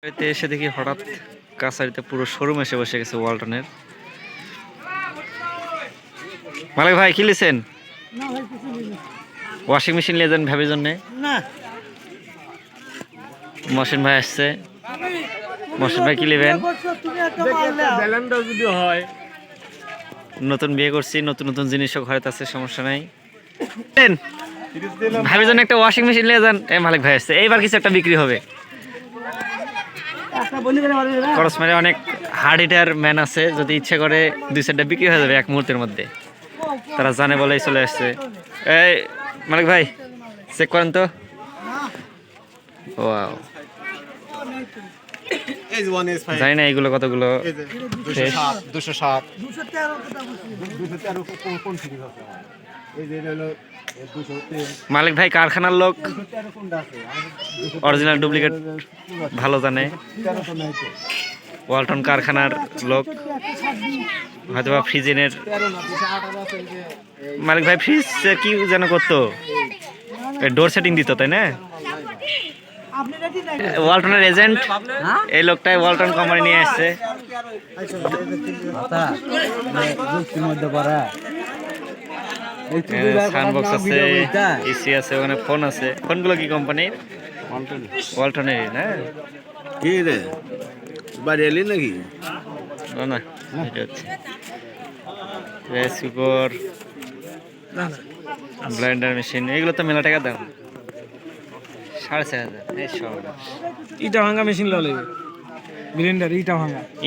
বাড়িতে এসে দেখি হঠাৎ কাছারিতে পুরো শোরুম এসে বসে গেছে ওয়ালটনের। মালিক ভাই কি লিছেন? ওয়াশিং মেশিন নিয়ে যান ভাবির জন্যে। মহসিন ভাই আসছে। মহসিন ভাই কি নেবেন? নতুন বিয়ে করছি, নতুন নতুন জিনিসও ঘরে আছে, সমস্যা নাই। ভাবির জন্য একটা ওয়াশিং মেশিন নিয়ে যান। মালিক ভাই আসছে, এইবার কিছু একটা বিক্রি হবে। করসমারে অনেক হার্ড হিটার ম্যান আছে, যদি ইচ্ছে করে 2-4টা বিক্রি হয়ে যাবে এক মুহূর্তের মধ্যে। তারা জানে বলেই চলে আসছে। এই মালিক ভাই চেক করেন তো। ওয়াও, জানি না এইগুলো কতগুলো। মালিক ভাই কারখানার লোক, অরিজিনাল ডুপ্লিকেট ভালো জানে। ওয়ালটন কারখানার লোক, হয়তো বা ফ্রিজের মালিক ভাই ফ্রিজ কি যেন করতো, ডোর সেটিং দিত, তাই না? ওয়ালটনের এজেন্ট এই লোকটাই ওয়ালটন কোম্পানি নিয়ে আসছে। সাউন্ডবক্স আছে, এসি আছে, ওখানে ফোন আছে। ফোনগুলো কি কোম্পানির? ওয়ালটনের না? কি রে বাড়ি এলি নাকি? না না, এটা হচ্ছে রাইস কুকার, ব্লেন্ডার মেশিন। এগুলো তো মেলা টাকা দাম, 4,500। ইটা ভাঙা মেশিন ললে ব্লেন্ডার,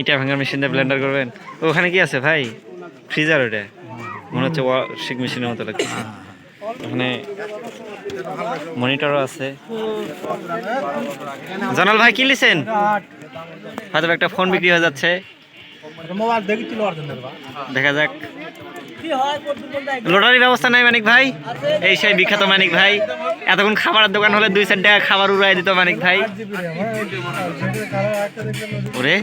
ইটা ভাঙার মেশিন দিয়ে ব্লেন্ডার করবেন? ওখানে কি আছে ভাই? ফ্রিজার? ওটা মনে হচ্ছে ওয়াশিং মেশিনের মতো লাগছে। ওখানে মনিটরও আছে। জানাল ভাই কি লিছেন? হয়তো একটা ফোন বিক্রি হয়ে যাচ্ছে, দেখা যাক। লটারি ব্যবস্থা নাই মানিক ভাই? এই সেই বিখ্যাত মানিক ভাই, এতক্ষণ খাবারের দোকান হলে 2-4 টাকা খাবার উড়াই দিত মানিক ভাই। ওরে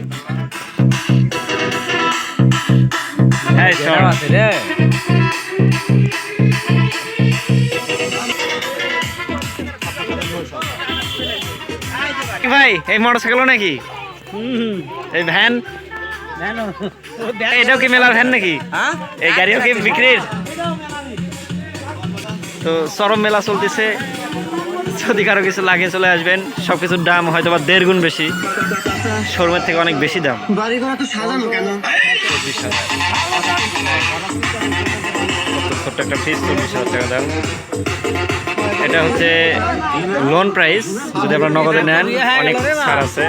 ভাই, এই মোটরসাইকেল নাকি? এই ভ্যান, এটাও কি মেলার ভ্যান নাকি? এই গাড়িও কি বিক্রির? তো চরম মেলা চলতেছে, যদি কারো কিছু লাগে চলে আসবেন। সবকিছুর দাম হয়তো বা 1.5 গুণ বেশি, শোরুমের থেকে অনেক বেশি দাম। ছোট্ট একটা ফ্রিজ 40,000 টাকা দাম। এটা হচ্ছে লোন প্রাইস, যদি আপনারা নগদে নেন অনেক ছাড় আছে।